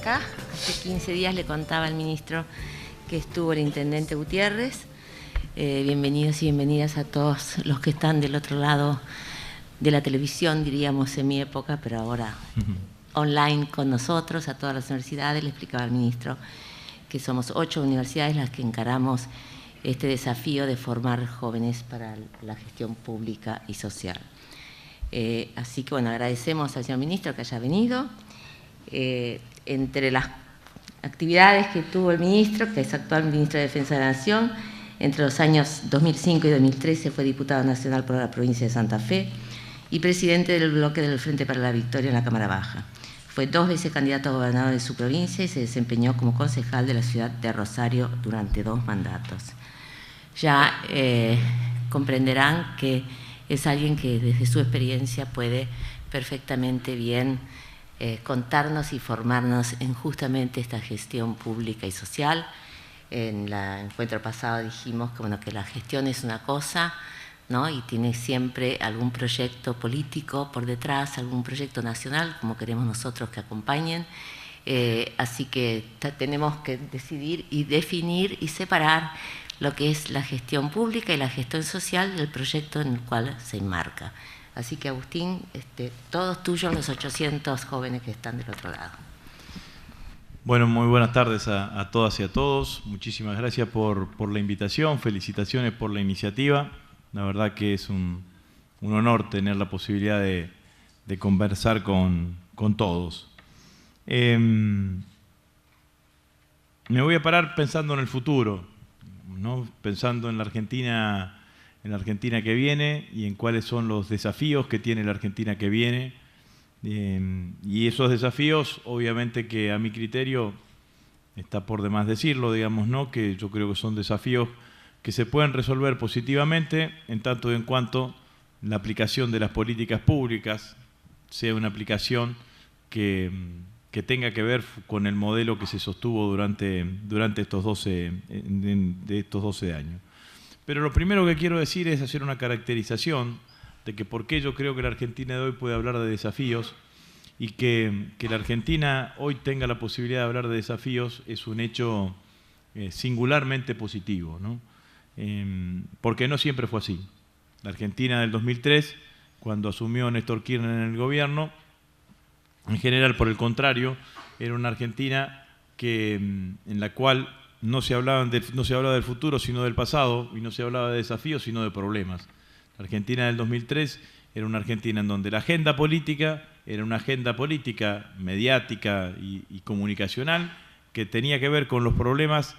acá. Hace 15 días le contaba al ministro que estuvo el intendente Gutiérrez. Bienvenidos y bienvenidas a todos los que están del otro lado de la televisión, diríamos en mi época, pero ahora online con nosotros, a todas las universidades. Le explicaba al ministro que somos 8 universidades las que encaramos este desafío de formar jóvenes para la gestión pública y social. Así que bueno, agradecemos al señor ministro que haya venido. Entre las actividades que tuvo el ministro, que es actual ministro de Defensa de la Nación, entre los años 2005 y 2013 fue diputado nacional por la provincia de Santa Fe y presidente del bloque del Frente para la Victoria en la Cámara Baja. Fue 2 veces candidato a gobernador de su provincia y se desempeñó como concejal de la ciudad de Rosario durante 2 mandatos. Ya comprenderán que es alguien que desde su experiencia puede perfectamente bien contarnos y formarnos en justamente esta gestión pública y social. En el encuentro pasado dijimos que, bueno, que la gestión es una cosa, ¿no? Y tiene siempre algún proyecto político por detrás, algún proyecto nacional, como queremos nosotros que acompañen. Así que tenemos que decidir y definir y separar lo que es la gestión pública y la gestión social del proyecto en el cual se enmarca. Así que, Agustín, todos tuyos los 800 jóvenes que están del otro lado. Bueno, muy buenas tardes a todas y a todos. Muchísimas gracias por la invitación, felicitaciones por la iniciativa. La verdad que es un honor tener la posibilidad de conversar con todos. Me voy a parar pensando en el futuro, ¿no? Pensando en la Argentina que viene y en cuáles son los desafíos que tiene la Argentina que viene. Y esos desafíos, obviamente que a mi criterio, está por demás decirlo, digamos, ¿no? Que yo creo que son desafíos que se pueden resolver positivamente en tanto y en cuanto la aplicación de las políticas públicas sea una aplicación que tenga que ver con el modelo que se sostuvo durante estos 12 años. Pero lo primero que quiero decir es hacer una caracterización de que por qué yo creo que la Argentina de hoy puede hablar de desafíos y que la Argentina hoy tenga la posibilidad de hablar de desafíos es un hecho singularmente positivo, ¿no? Porque no siempre fue así. La Argentina del 2003, cuando asumió Néstor Kirchner en el gobierno, en general, por el contrario, era una Argentina en la cual no se hablaba del futuro, sino del pasado, y no se hablaba de desafíos, sino de problemas. La Argentina del 2003 era una Argentina en donde la agenda política era una agenda política mediática y comunicacional que tenía que ver con los problemas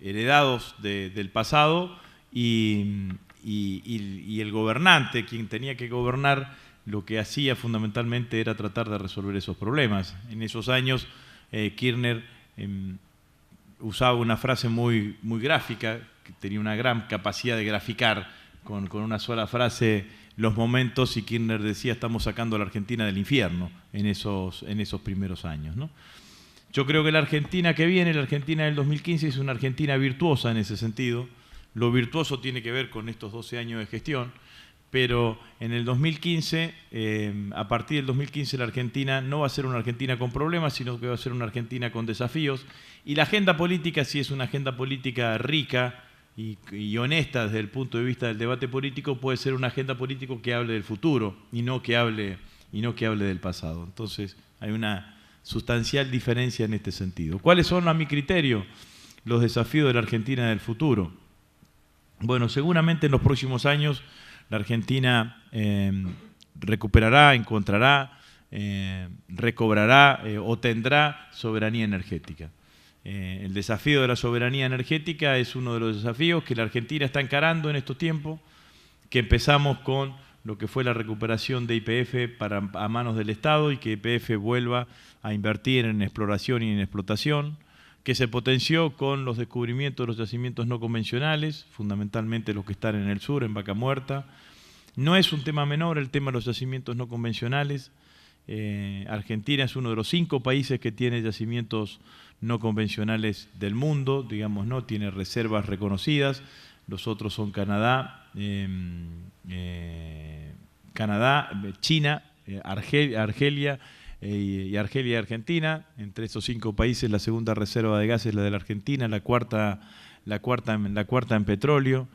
heredados del pasado y el gobernante, quien tenía que gobernar, lo que hacía fundamentalmente era tratar de resolver esos problemas. En esos años Kirchner usaba una frase muy gráfica, que tenía una gran capacidad de graficar con una sola frase los momentos, y Kirchner decía: estamos sacando a la Argentina del infierno en esos primeros años, ¿no? Yo creo que la Argentina que viene, la Argentina del 2015, es una Argentina virtuosa en ese sentido. Lo virtuoso tiene que ver con estos 12 años de gestión, pero en el 2015, a partir del 2015, la Argentina no va a ser una Argentina con problemas, sino que va a ser una Argentina con desafíos. Y la agenda política sí es una agenda política rica y honesta desde el punto de vista del debate político. Puede ser una agenda política que hable del futuro y no que hable del pasado. Entonces hay una sustancial diferencia en este sentido. ¿Cuáles son, a mi criterio, los desafíos de la Argentina del futuro? Bueno, seguramente en los próximos años la Argentina recuperará, encontrará, recobrará o tendrá soberanía energética. El desafío de la soberanía energética es uno de los desafíos que la Argentina está encarando en estos tiempos, que empezamos con lo que fue la recuperación de YPF a manos del Estado y que YPF vuelva a invertir en exploración y en explotación, que se potenció con los descubrimientos de los yacimientos no convencionales, fundamentalmente los que están en el sur, en Vaca Muerta. No es un tema menor el tema de los yacimientos no convencionales. Argentina es uno de los 5 países que tiene yacimientos no convencionales del mundo, digamos, ¿no? Tiene reservas reconocidas. Los otros son Canadá, China, Argelia, y Argelia y Argentina. Entre esos 5 países la segunda reserva de gas es la de la Argentina, la cuarta en petróleo.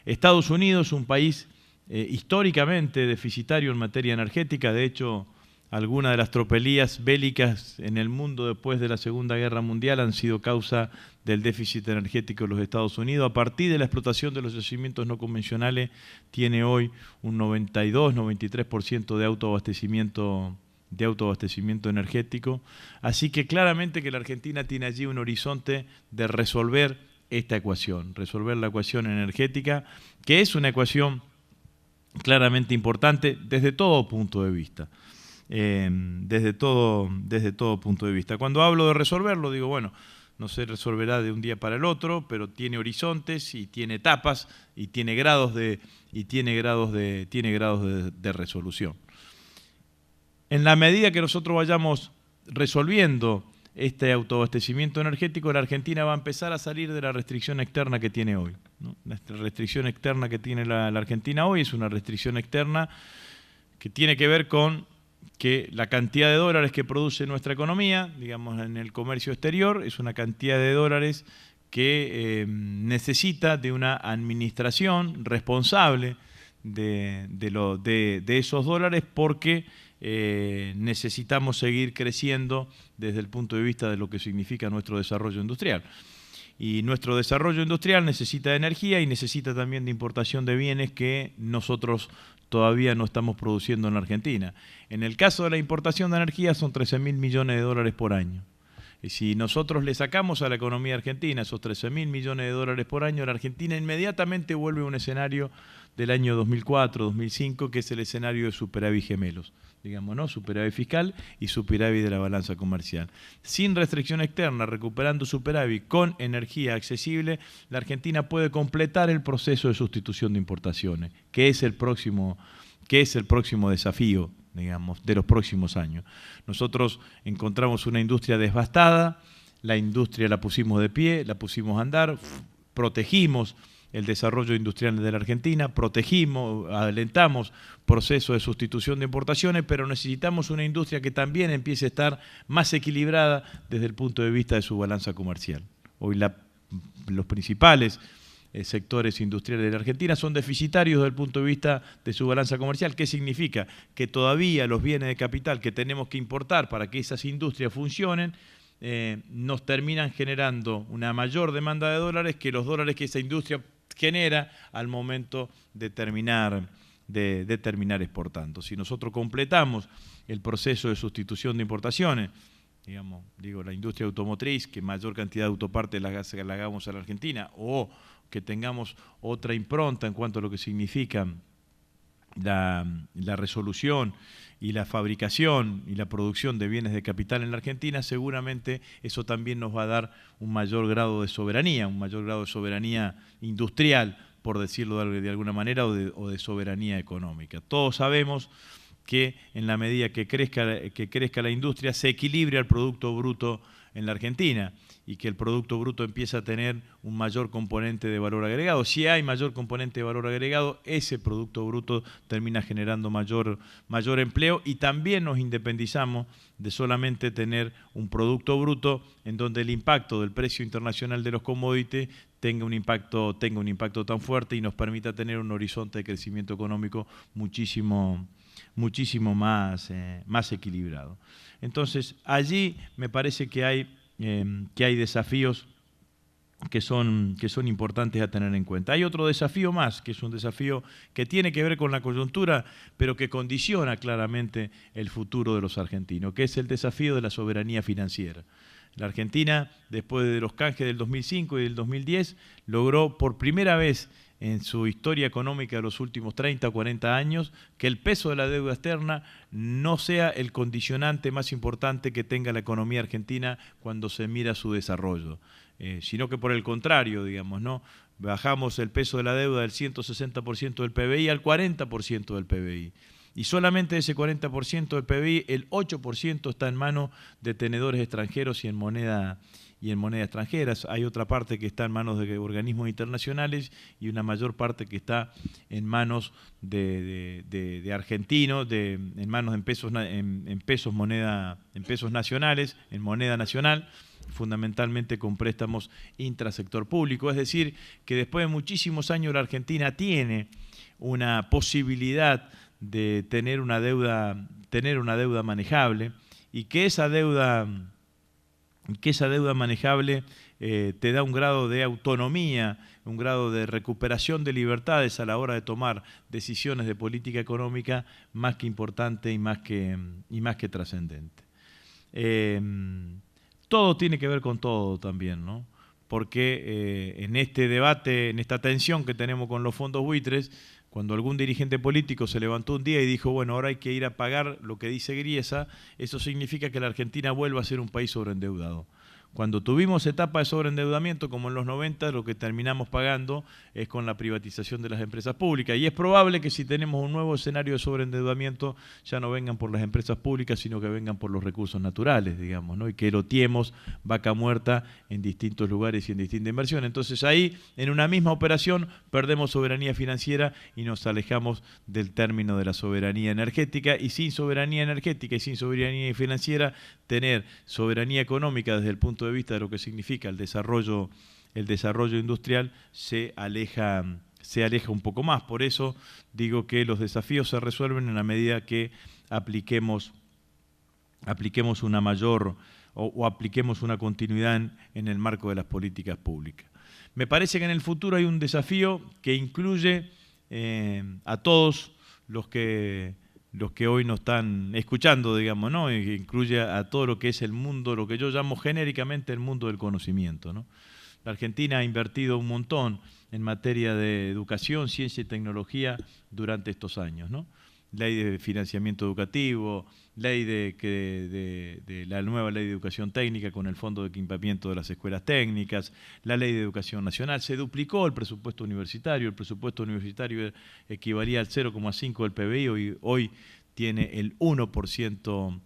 Estados Unidos, un país históricamente deficitario en materia energética. De hecho, algunas de las tropelías bélicas en el mundo después de la Segunda Guerra Mundial han sido causa del déficit energético de los Estados Unidos. A partir de la explotación de los yacimientos no convencionales, tiene hoy un 92-93% de autoabastecimiento energético. Así que claramente que la Argentina tiene allí un horizonte de resolver esta ecuación, resolver la ecuación energética, que es una ecuación claramente importante desde todo punto de vista. Desde todo punto de vista. Cuando hablo de resolverlo, digo, bueno, no se resolverá de un día para el otro, pero tiene horizontes y tiene etapas y tiene grados de resolución. En la medida que nosotros vayamos resolviendo este autoabastecimiento energético, la Argentina va a empezar a salir de la restricción externa que tiene hoy, ¿no? La restricción externa que tiene la Argentina hoy es una restricción externa que tiene que ver con que la cantidad de dólares que produce nuestra economía, digamos en el comercio exterior, es una cantidad de dólares que necesita de una administración responsable de esos dólares, porque necesitamos seguir creciendo desde el punto de vista de lo que significa nuestro desarrollo industrial. Y nuestro desarrollo industrial necesita de energía y necesita también de importación de bienes que nosotros todavía no estamos produciendo en la Argentina. En el caso de la importación de energía son 13.000 millones de dólares por año. Y si nosotros le sacamos a la economía argentina esos 13.000 millones de dólares por año, la Argentina inmediatamente vuelve a un escenario del año 2004, 2005, que es el escenario de superávit gemelos, digamos, ¿no? Superávit fiscal y superávit de la balanza comercial. Sin restricción externa, recuperando superávit con energía accesible, la Argentina puede completar el proceso de sustitución de importaciones, que es el próximo desafío, digamos, de los próximos años. Nosotros encontramos una industria devastada, la industria la pusimos de pie, la pusimos a andar, protegimos el desarrollo industrial de la Argentina, alentamos procesos de sustitución de importaciones, pero necesitamos una industria que también empiece a estar más equilibrada desde el punto de vista de su balanza comercial. Hoy los principales sectores industriales de la Argentina son deficitarios desde el punto de vista de su balanza comercial. ¿Qué significa? Que todavía los bienes de capital que tenemos que importar para que esas industrias funcionen nos terminan generando una mayor demanda de dólares que los dólares que esa industria genera al momento de terminar exportando. Si nosotros completamos el proceso de sustitución de importaciones, digamos, la industria automotriz, que mayor cantidad de autopartes la hagamos a la Argentina, o que tengamos otra impronta en cuanto a lo que significa la resolución y la fabricación y la producción de bienes de capital en la Argentina, seguramente eso también nos va a dar un mayor grado de soberanía industrial, por decirlo de alguna manera, o de soberanía económica. Todos sabemos que en la medida que crezca la industria, se equilibra el Producto Bruto en la Argentina y que el Producto Bruto empieza a tener un mayor componente de valor agregado. Si hay mayor componente de valor agregado, ese Producto Bruto termina generando mayor empleo, y también nos independizamos de solamente tener un Producto Bruto en donde el impacto del precio internacional de los commodities tenga un impacto tan fuerte y nos permita tener un horizonte de crecimiento económico muchísimo más equilibrado. Entonces, allí me parece que hay desafíos que son importantes a tener en cuenta. Hay otro desafío más, que es un desafío que tiene que ver con la coyuntura, pero que condiciona claramente el futuro de los argentinos, que es el desafío de la soberanía financiera. La Argentina, después de los canjes del 2005 y del 2010, logró por primera vez en su historia económica de los últimos 30 o 40 años que el peso de la deuda externa no sea el condicionante más importante que tenga la economía argentina cuando se mira su desarrollo, sino que por el contrario, digamos, ¿no? Bajamos el peso de la deuda del 160% del PBI al 40% del PBI. Y solamente de ese 40% del PBI, el 8% está en manos de tenedores extranjeros y en moneda y en moneda extranjeras. Hay otra parte que está en manos de organismos internacionales y una mayor parte que está en manos de argentinos, en manos en pesos nacionales, en moneda nacional, fundamentalmente con préstamos intrasector público. Es decir, que después de muchísimos años la Argentina tiene una posibilidad de tener una deuda manejable, y que esa deuda manejable te da un grado de autonomía, un grado de recuperación de libertades a la hora de tomar decisiones de política económica más que importante y más que trascendente. Todo tiene que ver con todo también, ¿no? Porque en este debate, en esta tensión que tenemos con los fondos buitres, cuando algún dirigente político se levantó un día y dijo, bueno, ahora hay que ir a pagar lo que dice Griesa, eso significa que la Argentina vuelva a ser un país sobreendeudado. Cuando tuvimos etapa de sobreendeudamiento, como en los 90, lo que terminamos pagando es con la privatización de las empresas públicas. Y es probable que si tenemos un nuevo escenario de sobreendeudamiento, ya no vengan por las empresas públicas, sino que vengan por los recursos naturales, digamos, ¿no? Y que erotiemos vaca muerta en distintos lugares y en distintas inversiones. Entonces ahí, en una misma operación, perdemos soberanía financiera y nos alejamos del término de la soberanía energética. Y sin soberanía energética y sin soberanía financiera, tener soberanía económica desde el punto de vista de lo que significa el desarrollo industrial se aleja un poco más. Por eso digo que los desafíos se resuelven en la medida que apliquemos una mayor o apliquemos una continuidad en el marco de las políticas públicas. Me parece que en el futuro hay un desafío que incluye a todos los que hoy nos están escuchando, digamos, ¿no? Y que incluye a todo lo que es el mundo, lo que yo llamo genéricamente el mundo del conocimiento, ¿no? La Argentina ha invertido un montón en materia de educación, ciencia y tecnología durante estos años, ¿no? Ley de financiamiento educativo, ley de la nueva ley de educación técnica con el fondo de equipamiento de las escuelas técnicas, la ley de educación nacional. Se duplicó el presupuesto universitario equivalía al 0,5 del PBI, hoy tiene el 1%,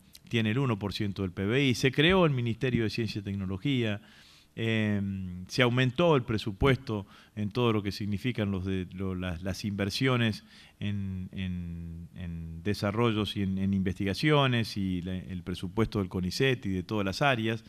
del PBI. Se creó el Ministerio de Ciencia y Tecnología. Se aumentó el presupuesto en todo lo que significan las inversiones en desarrollos y en investigaciones, y el presupuesto del CONICET y de todas las áreas.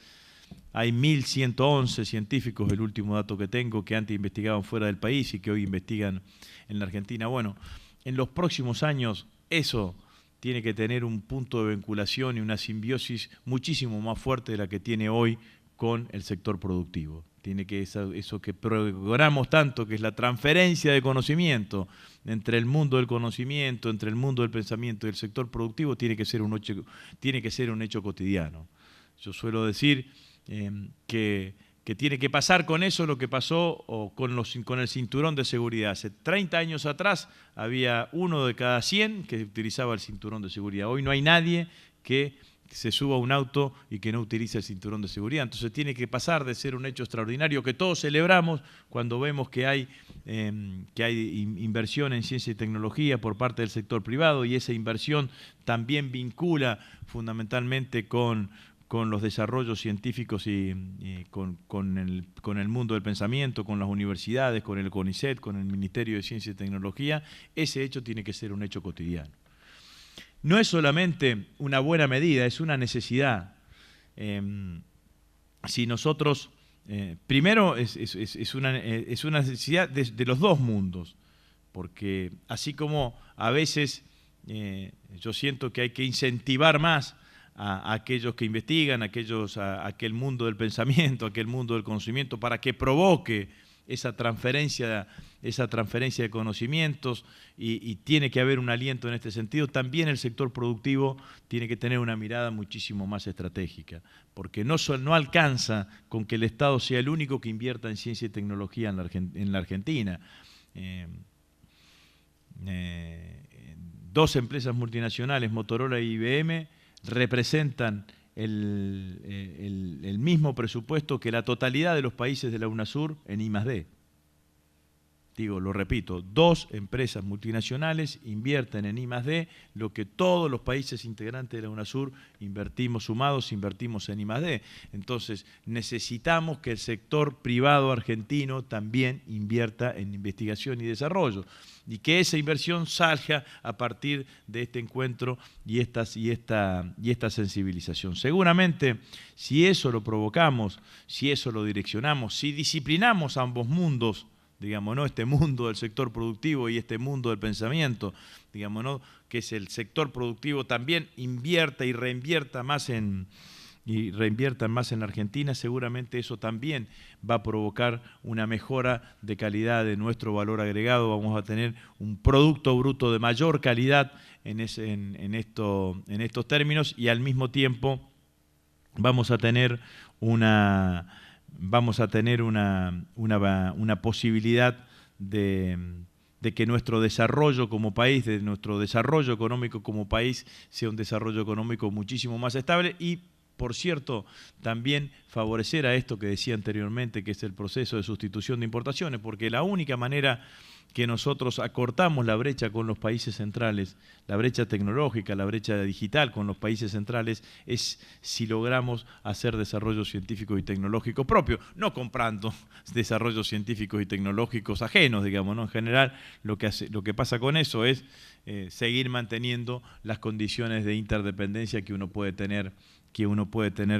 Hay 1.111 científicos, el último dato que tengo, que antes investigaban fuera del país y que hoy investigan en la Argentina. Bueno, en los próximos años eso tiene que tener un punto de vinculación y una simbiosis muchísimo más fuerte de la que tiene hoy con el sector productivo. Tiene que eso que programamos tanto, que es la transferencia de conocimiento entre el mundo del conocimiento, entre el mundo del pensamiento y el sector productivo, tiene que ser un hecho cotidiano. Yo suelo decir que tiene que pasar con eso lo que pasó con el cinturón de seguridad. Hace 30 años atrás había 1 de cada 100 que utilizaba el cinturón de seguridad. Hoy no hay nadie que se suba a un auto y que no utilice el cinturón de seguridad. Entonces tiene que pasar de ser un hecho extraordinario que todos celebramos cuando vemos que hay inversión en ciencia y tecnología por parte del sector privado, y esa inversión también vincula fundamentalmente con los desarrollos científicos y con el mundo del pensamiento, con las universidades, con el CONICET, con el Ministerio de Ciencia y Tecnología. Ese hecho tiene que ser un hecho cotidiano. No es solamente una buena medida, es una necesidad. Si nosotros, primero es una necesidad de los dos mundos, porque así como a veces yo siento que hay que incentivar más a aquellos que investigan, a aquel mundo del pensamiento, a aquel mundo del conocimiento, para que provoque esa transferencia de conocimientos, y tiene que haber un aliento en este sentido. También el sector productivo tiene que tener una mirada muchísimo más estratégica, porque no alcanza con que el Estado sea el único que invierta en ciencia y tecnología en la Argentina. Dos empresas multinacionales, Motorola y IBM, representan el mismo presupuesto que la totalidad de los países de la UNASUR en I+D. digo, lo repito, 2 empresas multinacionales invierten en I+D lo que todos los países integrantes de la UNASUR invertimos sumados, invertimos en I+D. Entonces, necesitamos que el sector privado argentino también invierta en investigación y desarrollo y que esa inversión salga a partir de este encuentro y esta sensibilización. Seguramente, si eso lo provocamos, si eso lo direccionamos, si disciplinamos ambos mundos, digamos, ¿no? Este mundo del sector productivo y este mundo del pensamiento, digamos, ¿no? Que es el sector productivo también invierta y reinvierta más en Argentina, seguramente eso también va a provocar una mejora de calidad de nuestro valor agregado. Vamos a tener un producto bruto de mayor calidad en estos términos y al mismo tiempo vamos a tener una posibilidad de que nuestro desarrollo como país, de nuestro desarrollo económico como país, sea un desarrollo económico muchísimo más estable y, por cierto, también favorecer a esto que decía anteriormente, que es el proceso de sustitución de importaciones, porque la única manera que nosotros acortamos la brecha con los países centrales, la brecha tecnológica, la brecha digital con los países centrales, es si logramos hacer desarrollo científico y tecnológico propio, no comprando desarrollos científicos y tecnológicos ajenos, digamos, ¿no? En general, lo que pasa con eso es seguir manteniendo las condiciones de interdependencia que uno puede tener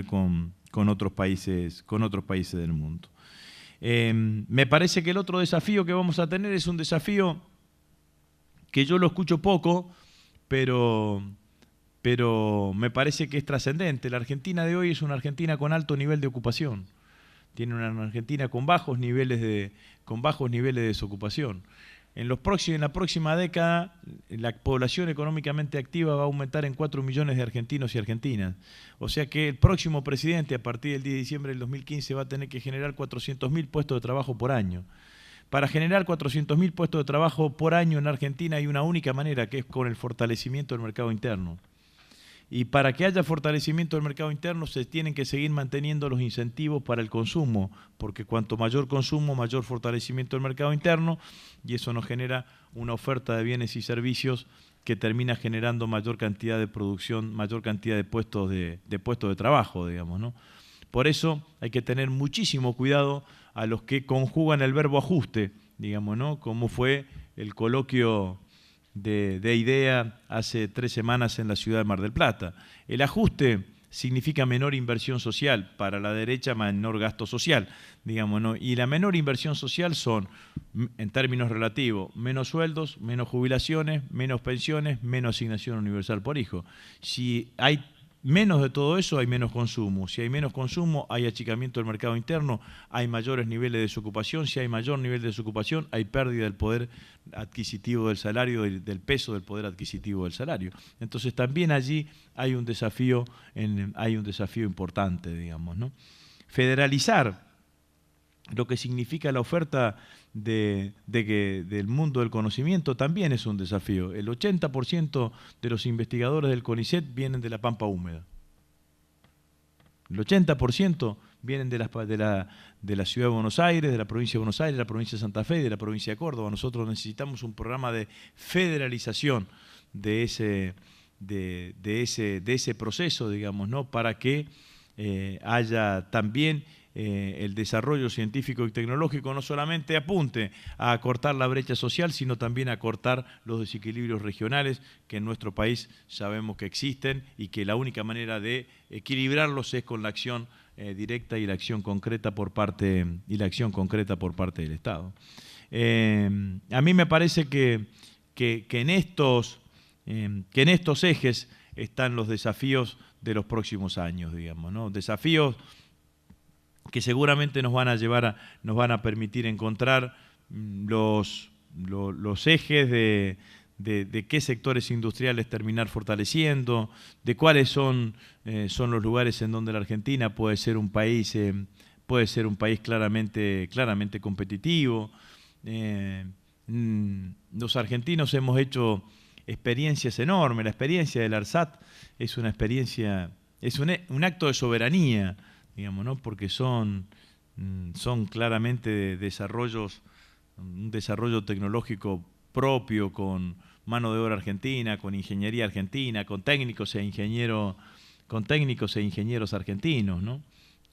con otros países del mundo. Me parece que el otro desafío que vamos a tener es un desafío que yo lo escucho poco, pero me parece que es trascendente. La Argentina de hoy es una Argentina con alto nivel de ocupación. Tiene una Argentina con bajos niveles de desocupación. En la próxima década, la población económicamente activa va a aumentar en 4 millones de argentinos y argentinas. O sea que el próximo presidente, a partir del 10 de diciembre del 2015, va a tener que generar 400.000 puestos de trabajo por año. Para generar 400.000 puestos de trabajo por año en Argentina hay una única manera, que es con el fortalecimiento del mercado interno. Y para que haya fortalecimiento del mercado interno se tienen que seguir manteniendo los incentivos para el consumo, porque cuanto mayor consumo, mayor fortalecimiento del mercado interno, y eso nos genera una oferta de bienes y servicios que termina generando mayor cantidad de producción, mayor cantidad de puestos de trabajo, digamos, ¿no? Por eso hay que tener muchísimo cuidado a los que conjugan el verbo ajuste, digamos, ¿no? Como fue el coloquio de IDEA hace 3 semanas en la ciudad de Mar del Plata. El ajuste significa menor inversión social, para la derecha menor gasto social, digamos, ¿no? Y la menor inversión social son, en términos relativos, menos sueldos, menos jubilaciones, menos pensiones, menos asignación universal por hijo. Si hay menos de todo eso, hay menos consumo. Si hay menos consumo, hay achicamiento del mercado interno, hay mayores niveles de desocupación. Si hay mayor nivel de desocupación, hay pérdida del poder adquisitivo del salario, del peso del poder adquisitivo del salario. Entonces también allí hay un desafío importante, digamos, ¿no? Federalizar lo que significa la oferta del mundo del conocimiento también es un desafío. El 80% de los investigadores del CONICET vienen de la Pampa Húmeda. El 80% vienen de la Ciudad de Buenos Aires, de la provincia de Buenos Aires, de la provincia de Santa Fe y de la provincia de Córdoba. Nosotros necesitamos un programa de federalización de ese proceso, digamos, ¿no? Para que haya también el desarrollo científico y tecnológico no solamente apunte a acortar la brecha social, sino también a acortar los desequilibrios regionales que en nuestro país sabemos que existen y que la única manera de equilibrarlos es con la acción directa y la acción concreta por parte del Estado. A mí me parece que en estos ejes están los desafíos de los próximos años, digamos, ¿no? Desafíos que seguramente nos van a permitir encontrar los ejes de qué sectores industriales terminar fortaleciendo, de cuáles son los lugares en donde la Argentina puede ser un país claramente competitivo. Los argentinos hemos hecho experiencias enormes. La experiencia del ARSAT es una experiencia, es un acto de soberanía, digamos, ¿no? Porque son claramente desarrollos un desarrollo tecnológico propio, con mano de obra argentina, con ingeniería argentina, con técnicos e ingenieros argentinos, ¿no?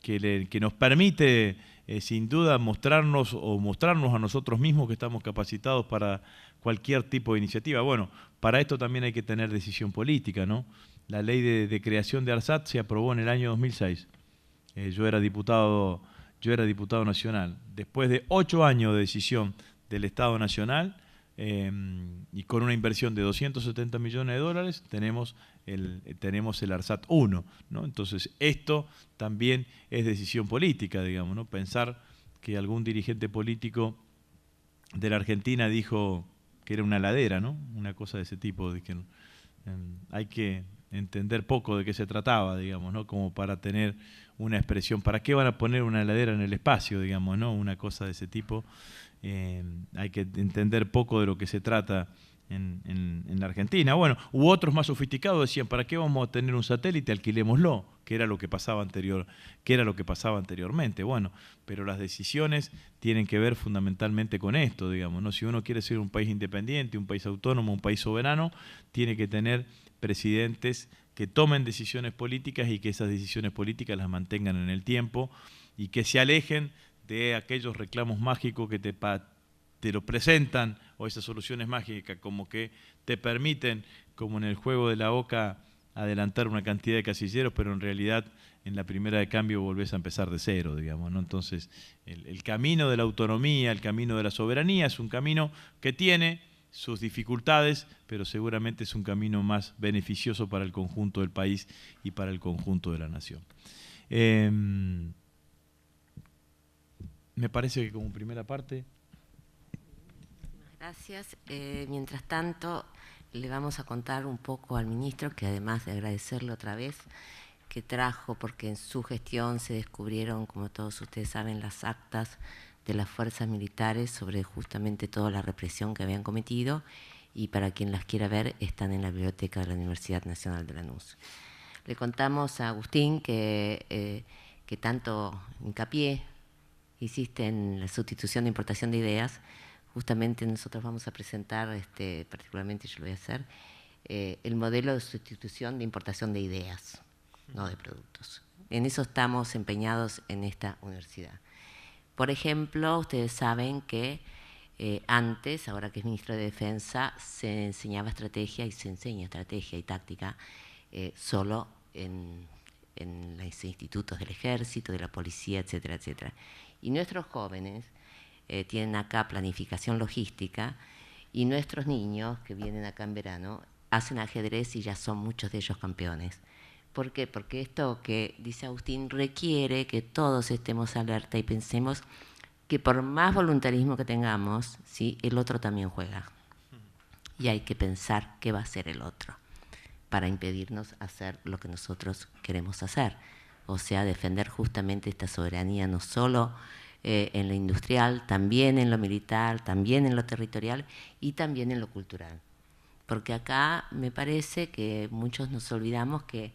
Que nos permite, sin duda, mostrarnos a nosotros mismos que estamos capacitados para cualquier tipo de iniciativa. Bueno, para esto también hay que tener decisión política, ¿no? La ley de creación de ARSAT se aprobó en el año 2006. Yo era diputado nacional. Después de 8 años de decisión del Estado Nacional, y con una inversión de 270 millones de dólares, tenemos el ARSAT 1, ¿no? Entonces, esto también es decisión política, digamos, ¿no? Pensar que algún dirigente político de la Argentina dijo que era una ladera, ¿no? Una cosa de ese tipo, de que hay que entender poco de qué se trataba, digamos, ¿no? Como para tener una expresión. ¿Para qué van a poner una heladera en el espacio, digamos, ¿no? Una cosa de ese tipo. Hay que entender poco de lo que se trata en la Argentina. Bueno, u otros más sofisticados decían, ¿para qué vamos a tener un satélite? Alquilémoslo, que era lo que pasaba anteriormente. Bueno, pero las decisiones tienen que ver fundamentalmente con esto, digamos, ¿no? Si uno quiere ser un país independiente, un país autónomo, un país soberano, tiene que tener presidentes que tomen decisiones políticas y que esas decisiones políticas las mantengan en el tiempo y que se alejen de aquellos reclamos mágicos que te lo presentan, o esas soluciones mágicas como que te permiten, como en el juego de la oca, adelantar una cantidad de casilleros, pero en realidad en la primera de cambio volvés a empezar de cero, digamos, ¿no? Entonces, el camino de la autonomía, el camino de la soberanía es un camino que tiene sus dificultades, pero seguramente es un camino más beneficioso para el conjunto del país y para el conjunto de la nación. Me parece que como primera parte... Gracias. Mientras tanto, le vamos a contar un poco al ministro, que además de agradecerle otra vez, que trajo, porque en su gestión se descubrieron, como todos ustedes saben, las actas de las fuerzas militares sobre justamente toda la represión que habían cometido, y para quien las quiera ver, están en la biblioteca de la Universidad Nacional de Lanús. Le contamos a Agustín que tanto hincapié hiciste en la sustitución de importación de ideas. Justamente nosotros vamos a presentar, particularmente yo lo voy a hacer, el modelo de sustitución de importación de ideas, no de productos. En eso estamos empeñados en esta universidad. Por ejemplo, ustedes saben que antes, ahora que es ministro de Defensa, se enseñaba estrategia y se enseña estrategia y táctica solo en los institutos del ejército, de la policía, etcétera, etcétera. Y nuestros jóvenes tienen acá planificación logística, y nuestros niños que vienen acá en verano hacen ajedrez y ya son muchos de ellos campeones. ¿Por qué? Porque esto que dice Agustín requiere que todos estemos alerta y pensemos que por más voluntarismo que tengamos, ¿sí?, el otro también juega. Y hay que pensar qué va a hacer el otro para impedirnos hacer lo que nosotros queremos hacer. O sea, defender justamente esta soberanía, no solo en lo industrial, también en lo militar, también en lo territorial y también en lo cultural. Porque acá me parece que muchos nos olvidamos que,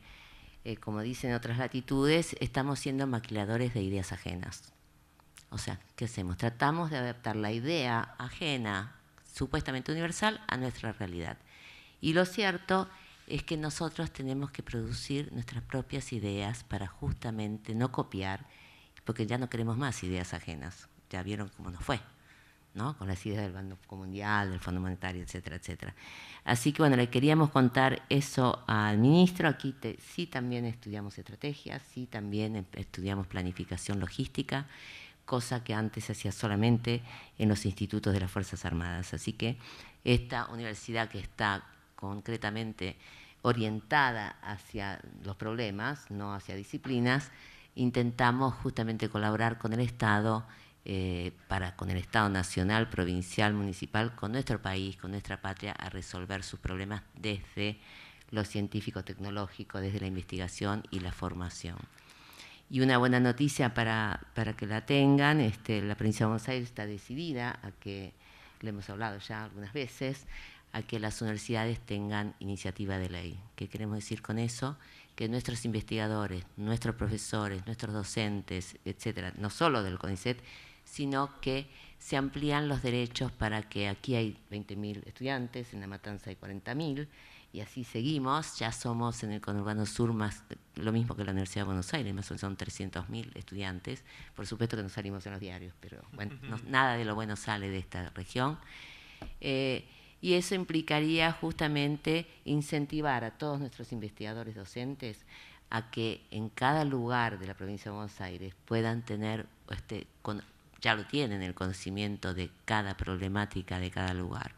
como dicen otras latitudes, estamos siendo maquiladores de ideas ajenas. O sea, ¿qué hacemos? Tratamos de adaptar la idea ajena, supuestamente universal, a nuestra realidad. Y lo cierto es que nosotros tenemos que producir nuestras propias ideas para justamente no copiar, porque ya no queremos más ideas ajenas. Ya vieron cómo nos fue, ¿no? Con las ideas del Banco Mundial, del Fondo Monetario, etcétera, etcétera. Así que bueno, le queríamos contar eso al ministro. Aquí sí también estudiamos estrategia, sí también estudiamos planificación logística, cosa que antes se hacía solamente en los institutos de las Fuerzas Armadas. Así que esta universidad, que está concretamente orientada hacia los problemas, no hacia disciplinas, intentamos justamente colaborar con el Estado, con el Estado nacional, provincial, municipal, con nuestro país, con nuestra patria, a resolver sus problemas desde lo científico-tecnológico, desde la investigación y la formación. Y una buena noticia para que la tengan, la provincia de Buenos Aires está decidida a que, le hemos hablado ya algunas veces, a que las universidades tengan iniciativa de ley. ¿Qué queremos decir con eso? Que nuestros investigadores, nuestros profesores, nuestros docentes, etcétera, no solo del CONICET, sino que se amplían los derechos para que aquí hay 20.000 estudiantes, en La Matanza hay 40.000, y así seguimos. Ya somos en el conurbano sur más lo mismo que la Universidad de Buenos Aires, más o menos son 300.000 estudiantes. Por supuesto que no salimos en los diarios, pero bueno, nada de lo bueno sale de esta región. Y eso implicaría justamente incentivar a todos nuestros investigadores docentes a que en cada lugar de la provincia de Buenos Aires puedan tener, ya lo tienen, el conocimiento de cada problemática de cada lugar.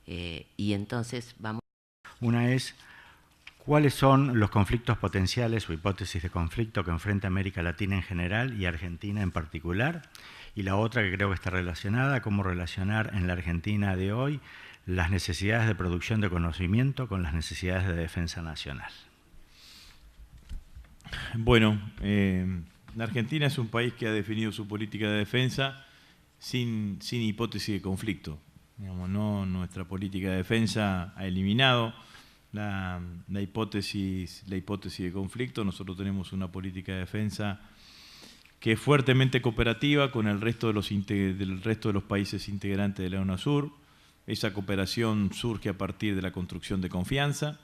Y entonces vamos. Una es, ¿cuáles son los conflictos potenciales o hipótesis de conflicto que enfrenta América Latina en general y Argentina en particular? Y la otra, que creo que está relacionada, cómo relacionar en la Argentina de hoy las necesidades de producción de conocimiento con las necesidades de defensa nacional. Bueno, la Argentina es un país que ha definido su política de defensa sin hipótesis de conflicto. Digamos, no, nuestra política de defensa ha eliminado la hipótesis de conflicto. Nosotros tenemos una política de defensa que es fuertemente cooperativa con el resto de los países integrantes de la UNASUR. Esa cooperación surge a partir de la construcción de confianza,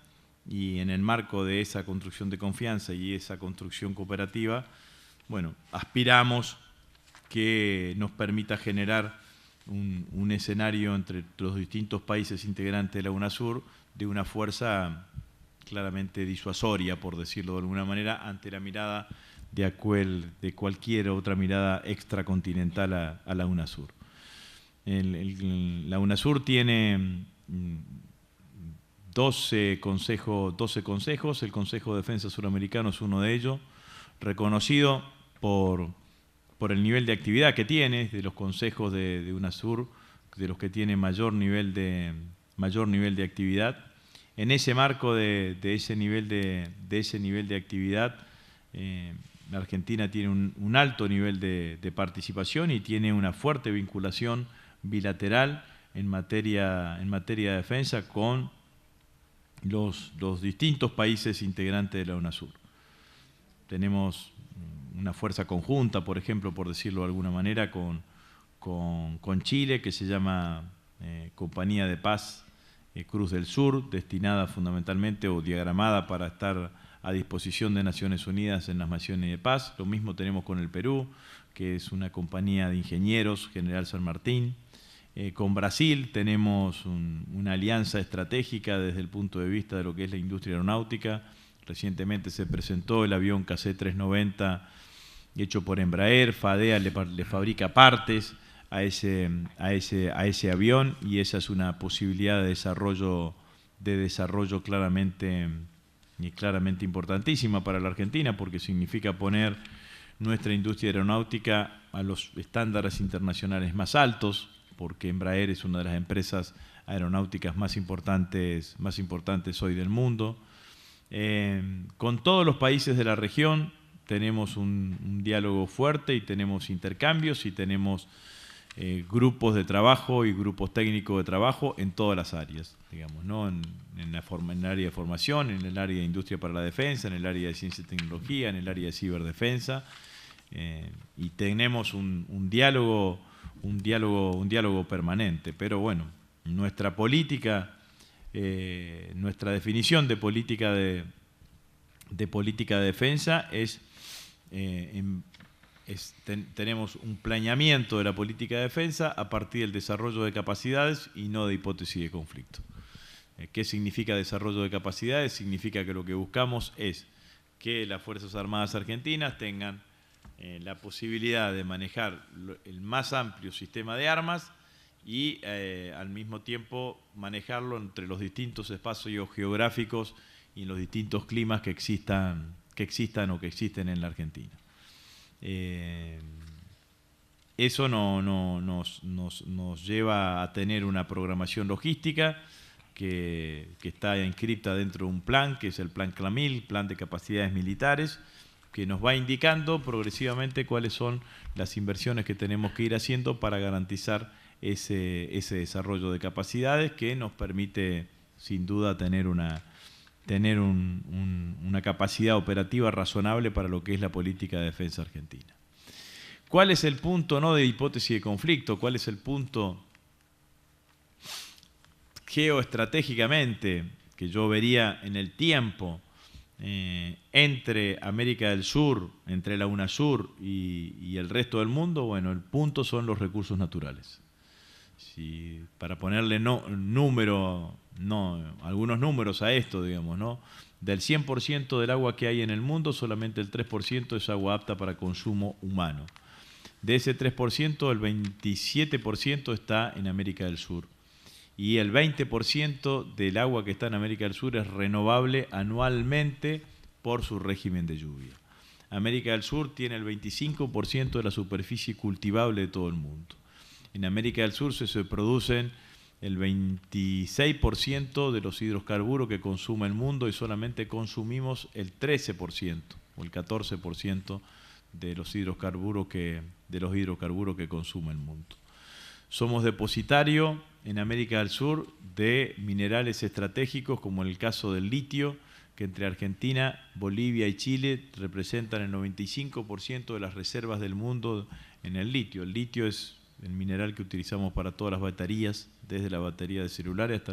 y en el marco de esa construcción de confianza y esa construcción cooperativa, bueno, aspiramos que nos permita generar un escenario entre los distintos países integrantes de la UNASUR de una fuerza claramente disuasoria, por decirlo de alguna manera, ante la mirada de cualquier otra mirada extracontinental a la UNASUR. La UNASUR tiene 12 consejos, el Consejo de Defensa Suramericano es uno de ellos, reconocido por el nivel de actividad que tiene, de los consejos de UNASUR, de los que tiene mayor nivel de actividad. En ese marco de ese nivel de actividad, la Argentina tiene un alto nivel de participación y tiene una fuerte vinculación bilateral en materia de defensa con los distintos países integrantes de la UNASUR. Tenemos una fuerza conjunta, por ejemplo, por decirlo de alguna manera, con Chile, que se llama Compañía de Paz Cruz del Sur, destinada fundamentalmente o diagramada para estar a disposición de Naciones Unidas en las misiones de paz. Lo mismo tenemos con el Perú, que es una compañía de ingenieros, General San Martín. Con Brasil tenemos una alianza estratégica desde el punto de vista de lo que es la industria aeronáutica. Recientemente se presentó el avión KC-390 hecho por Embraer. FADEA le fabrica partes a ese avión, y esa es una posibilidad de desarrollo claramente importantísima para la Argentina, porque significa poner nuestra industria aeronáutica a los estándares internacionales más altos, porque Embraer es una de las empresas aeronáuticas más importantes hoy del mundo. Con todos los países de la región tenemos un diálogo fuerte y tenemos intercambios y tenemos grupos de trabajo y grupos técnicos de trabajo en todas las áreas, digamos, ¿no? En el área de formación, en el área de industria para la defensa, en el área de ciencia y tecnología, en el área de ciberdefensa, y tenemos un diálogo permanente. Pero bueno, nuestra política, nuestra definición de política de defensa es tenemos un planeamiento de la política de defensa a partir del desarrollo de capacidades y no de hipótesis de conflicto. ¿Qué significa desarrollo de capacidades? Significa que lo que buscamos es que las Fuerzas Armadas argentinas tengan la posibilidad de manejar el más amplio sistema de armas y al mismo tiempo manejarlo entre los distintos espacios geográficos y los distintos climas que existan o que existen en la Argentina. Eso nos lleva a tener una programación logística que está inscripta dentro de un plan, que es el Plan CLAMIL, Plan de Capacidades Militares, que nos va indicando progresivamente cuáles son las inversiones que tenemos que ir haciendo para garantizar ese desarrollo de capacidades que nos permite, sin duda, tener una capacidad operativa razonable para lo que es la política de defensa argentina. ¿Cuál es el punto no de hipótesis de conflicto? ¿Cuál es el punto geoestratégicamente que yo vería en el tiempo entre América del Sur, entre la UNASUR y el resto del mundo? Bueno, el punto son los recursos naturales. Si, para ponerle algunos números a esto, digamos, ¿no? Del 100% del agua que hay en el mundo, solamente el 3% es agua apta para consumo humano. De ese 3%, el 27% está en América del Sur. Y el 20% del agua que está en América del Sur es renovable anualmente por su régimen de lluvia. América del Sur tiene el 25% de la superficie cultivable de todo el mundo. En América del Sur se producen el 26% de los hidrocarburos que consume el mundo y solamente consumimos el 13% o el 14% de los hidrocarburos que consume el mundo. Somos depositario en América del Sur de minerales estratégicos como en el caso del litio, que entre Argentina, Bolivia y Chile representan el 95% de las reservas del mundo en el litio. El litio es el mineral que utilizamos para todas las baterías, desde la batería de celulares hasta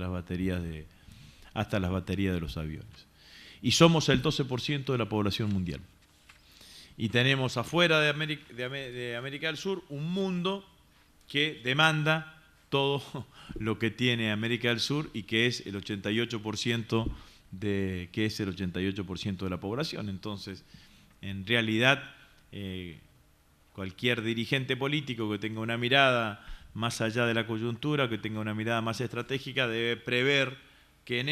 las baterías de los aviones. Y somos el 12% de la población mundial. Y tenemos afuera de América del Sur un mundo que demanda todo lo que tiene América del Sur y que es el 88% de la población. Entonces, en realidad, cualquier dirigente político que tenga una mirada más allá de la coyuntura, que tenga una mirada más estratégica, debe prever que en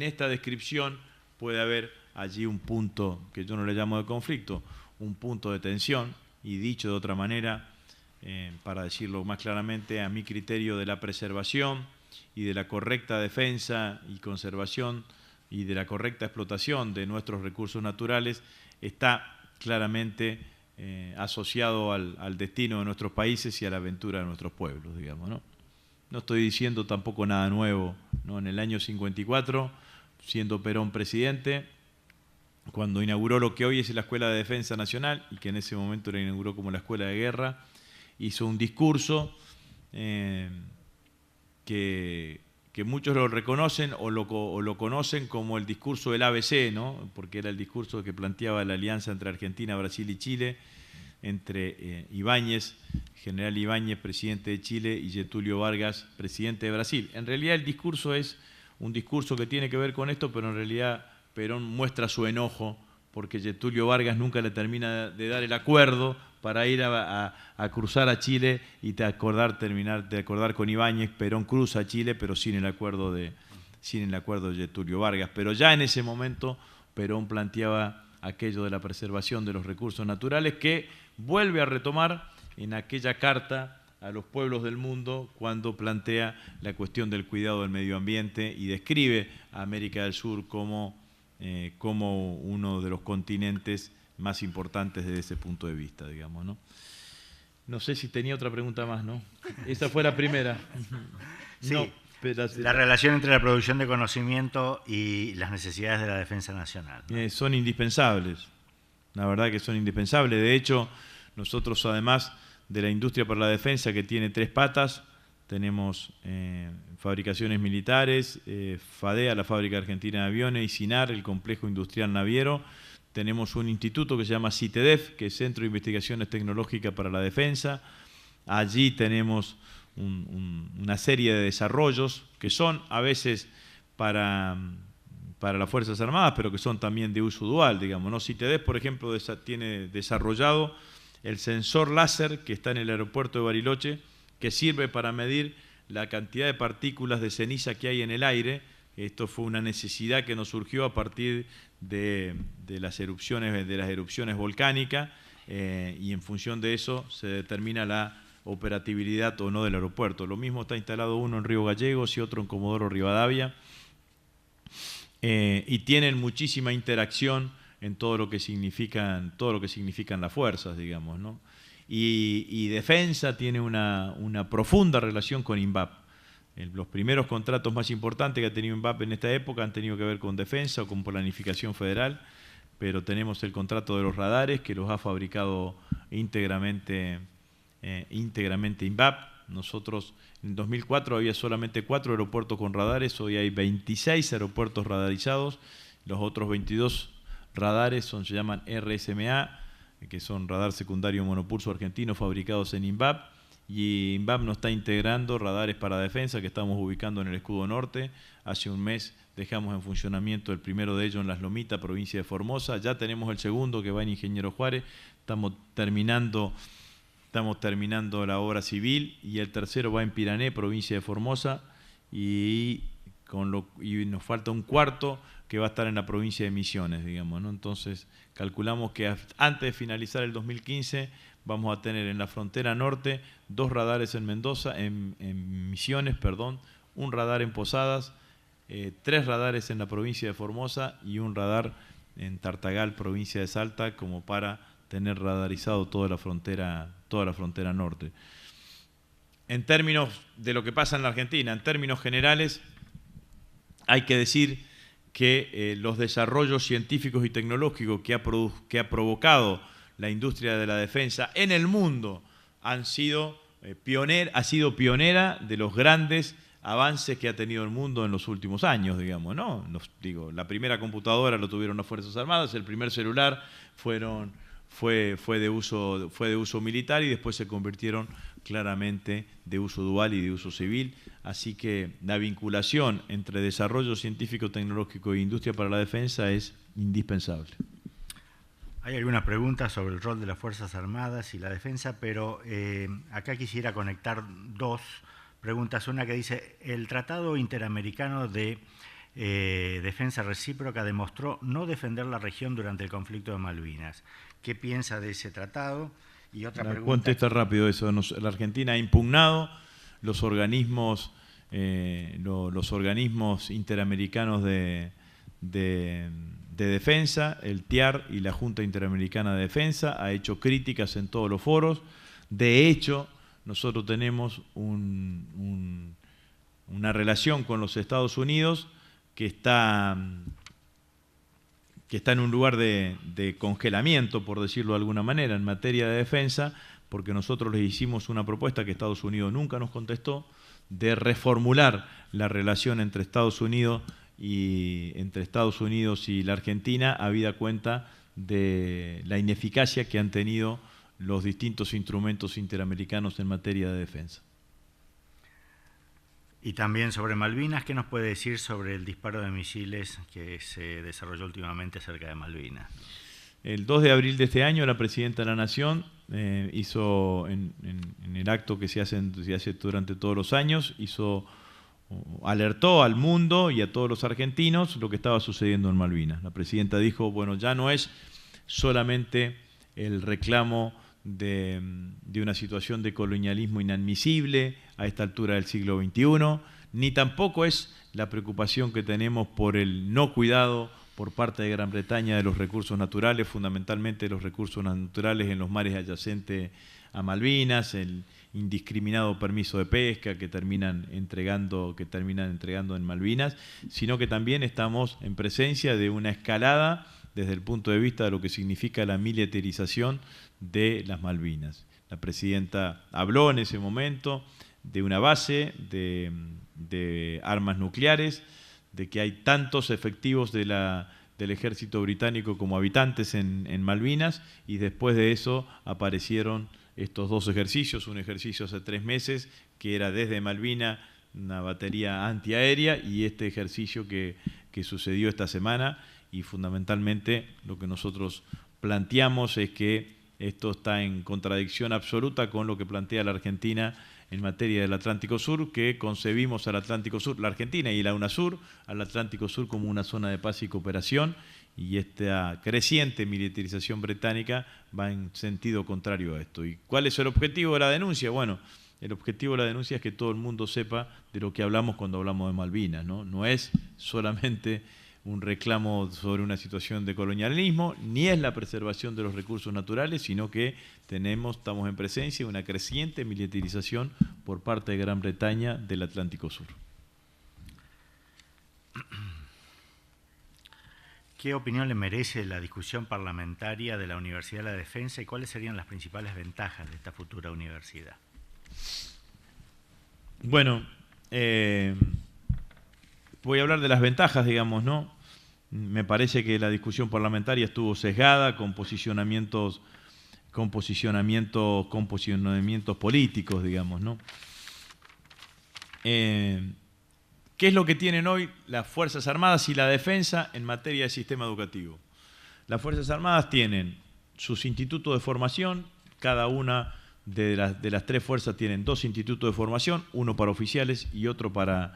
esta descripción puede haber allí un punto, que yo no le llamo de conflicto, un punto de tensión, y dicho de otra manera, para decirlo más claramente, a mi criterio de la preservación y de la correcta defensa y conservación y de la correcta explotación de nuestros recursos naturales, está claramente asociado al destino de nuestros países y a la aventura de nuestros pueblos, digamos, ¿no? No estoy diciendo tampoco nada nuevo, ¿no? En el año 54, siendo Perón presidente, cuando inauguró lo que hoy es la Escuela de Defensa Nacional, y que en ese momento la inauguró como la Escuela de Guerra, hizo un discurso que muchos lo reconocen o lo conocen como el discurso del ABC, ¿no? Porque era el discurso que planteaba la alianza entre Argentina, Brasil y Chile, entre Ibáñez, general Ibáñez, presidente de Chile, y Getúlio Vargas, presidente de Brasil. En realidad el discurso es un discurso que tiene que ver con esto, pero en realidad Perón muestra su enojo porque Getúlio Vargas nunca le termina de dar el acuerdo para ir a cruzar a Chile y terminar de acordar con Ibáñez. Perón cruza a Chile, pero sin el acuerdo de Getúlio Vargas. Pero ya en ese momento Perón planteaba aquello de la preservación de los recursos naturales, que vuelve a retomar en aquella carta a los pueblos del mundo cuando plantea la cuestión del cuidado del medio ambiente y describe a América del Sur como uno de los continentes más importantes desde ese punto de vista, digamos, ¿no? No sé si tenía otra pregunta más, ¿no? Esa fue la primera. Sí, no, pero la relación entre la producción de conocimiento y las necesidades de la defensa nacional, ¿no? Son indispensables, la verdad que son indispensables. De hecho, nosotros, además de la industria para la defensa, que tiene 3 patas, tenemos fabricaciones militares, FADEA, la Fábrica Argentina de Aviones, y SINAR, el Complejo Industrial Naviero. Tenemos un instituto que se llama CITEDEF, que es Centro de Investigaciones Tecnológicas para la Defensa. Allí tenemos una serie de desarrollos que son a veces para las Fuerzas Armadas, pero que son también de uso dual, digamos, ¿no? CITEDEF, por ejemplo, tiene desarrollado el sensor láser que está en el aeropuerto de Bariloche, que sirve para medir la cantidad de partículas de ceniza que hay en el aire. Esto fue una necesidad que nos surgió a partir de las erupciones volcánicas, y en función de eso se determina la operatividad o no del aeropuerto. Lo mismo está instalado uno en Río Gallegos y otro en Comodoro Rivadavia, y tienen muchísima interacción en todo lo que significan las fuerzas, digamos, ¿no? Y defensa tiene una profunda relación con INVAP. Los primeros contratos más importantes que ha tenido INVAP en esta época han tenido que ver con defensa o con planificación federal, pero tenemos el contrato de los radares que los ha fabricado íntegramente INVAP. Nosotros en 2004 había solamente 4 aeropuertos con radares, hoy hay 26 aeropuertos radarizados, los otros 22 radares se llaman RSMA, que son radar secundario monopulso argentino fabricados en INVAP, y INVAP nos está integrando radares para defensa que estamos ubicando en el Escudo Norte. Hace un mes dejamos en funcionamiento el primero de ellos en Las Lomitas, provincia de Formosa. Ya tenemos el segundo que va en Ingeniero Juárez. Estamos terminando la obra civil, y el tercero va en Pirané, provincia de Formosa, y nos falta un cuarto que va a estar en la provincia de Misiones, digamos, ¿no? Entonces, calculamos que antes de finalizar el 2015 vamos a tener en la frontera norte 2 radares en Mendoza, en Misiones, perdón, un radar en Posadas, 3 radares en la provincia de Formosa y un radar en Tartagal, provincia de Salta, como para tener radarizado toda la frontera norte. En términos de lo que pasa en la Argentina, en términos generales, hay que decir que los desarrollos científicos y tecnológicos que ha provocado la industria de la defensa en el mundo ha sido pionera de los grandes avances que ha tenido el mundo en los últimos años, digamos, ¿no? La primera computadora lo tuvieron las Fuerzas Armadas, el primer celular fue de uso militar, y después se convirtieron claramente de uso dual y de uso civil. Así que la vinculación entre desarrollo científico, tecnológico e industria para la defensa es indispensable. Hay algunas preguntas sobre el rol de las Fuerzas Armadas y la defensa, pero acá quisiera conectar 2 preguntas. Una que dice: el Tratado Interamericano de Defensa Recíproca demostró no defender la región durante el conflicto de Malvinas. ¿Qué piensa de ese tratado? Y otra pregunta. Contesta rápido eso. La Argentina ha impugnado los organismos interamericanos de defensa, el TIAR y la Junta Interamericana de Defensa, ha hecho críticas en todos los foros. De hecho, nosotros tenemos una relación con los Estados Unidos que está en un lugar de congelamiento, por decirlo de alguna manera, en materia de defensa, porque nosotros les hicimos una propuesta que Estados Unidos nunca nos contestó, de reformular la relación entre Estados Unidos y la Argentina, habida cuenta de la ineficacia que han tenido los distintos instrumentos interamericanos en materia de defensa. Y también sobre Malvinas, ¿qué nos puede decir sobre el disparo de misiles que se desarrolló últimamente cerca de Malvinas? El 2 de abril de este año, la Presidenta de la Nación hizo, en el acto que se hace durante todos los años, alertó al mundo y a todos los argentinos lo que estaba sucediendo en Malvinas. La Presidenta dijo, bueno, ya no es solamente el reclamo de una situación de colonialismo inadmisible a esta altura del siglo XXI, ni tampoco es la preocupación que tenemos por el no cuidado por parte de Gran Bretaña de los recursos naturales, fundamentalmente los recursos naturales en los mares adyacentes a Malvinas, el indiscriminado permiso de pesca que terminan entregando en Malvinas, sino que también estamos en presencia de una escalada desde el punto de vista de lo que significa la militarización de las Malvinas. La Presidenta habló en ese momento de una base de armas nucleares, de que hay tantos efectivos del ejército británico como habitantes en Malvinas, y después de eso aparecieron estos 2 ejercicios, un ejercicio hace 3 meses que era desde Malvinas, una batería antiaérea, y este ejercicio que sucedió esta semana, y fundamentalmente lo que nosotros planteamos es que esto está en contradicción absoluta con lo que plantea la Argentina en materia del Atlántico Sur, que concebimos al Atlántico Sur, la Argentina y la UNASUR, al Atlántico Sur como una zona de paz y cooperación, y esta creciente militarización británica va en sentido contrario a esto. ¿Y cuál es el objetivo de la denuncia? Bueno, el objetivo de la denuncia es que todo el mundo sepa de lo que hablamos cuando hablamos de Malvinas, ¿no? No es solamente un reclamo sobre una situación de colonialismo, ni es la preservación de los recursos naturales, sino que estamos en presencia de una creciente militarización por parte de Gran Bretaña del Atlántico Sur. ¿Qué opinión le merece la discusión parlamentaria de la Universidad de la Defensa y cuáles serían las principales ventajas de esta futura universidad? Bueno, voy a hablar de las ventajas, digamos, ¿no? Me parece que la discusión parlamentaria estuvo sesgada con posicionamientos políticos, digamos, ¿no? ¿Qué es lo que tienen hoy las Fuerzas Armadas y la Defensa en materia de sistema educativo? Las Fuerzas Armadas tienen sus institutos de formación, cada una de las tres fuerzas tienen 2 institutos de formación, uno para oficiales y otro para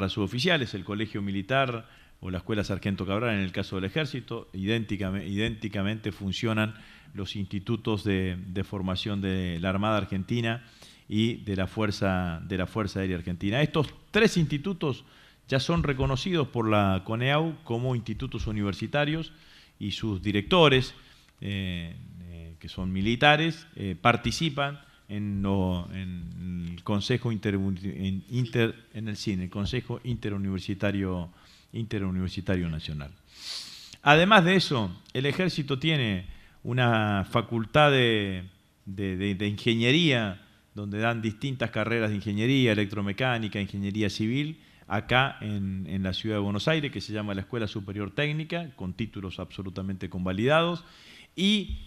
suboficiales, el Colegio Militar o la Escuela Sargento Cabral en el caso del Ejército, idénticamente funcionan los institutos de formación de la Armada Argentina y de la Fuerza Aérea Argentina. Estos 3 institutos ya son reconocidos por la CONEAU como institutos universitarios y sus directores, que son militares, participan en el Consejo Interuniversitario Nacional. Además de eso, el Ejército tiene una facultad de ingeniería, donde dan distintas carreras de ingeniería, electromecánica, ingeniería civil, acá en la ciudad de Buenos Aires, que se llama la Escuela Superior Técnica, con títulos absolutamente convalidados. Y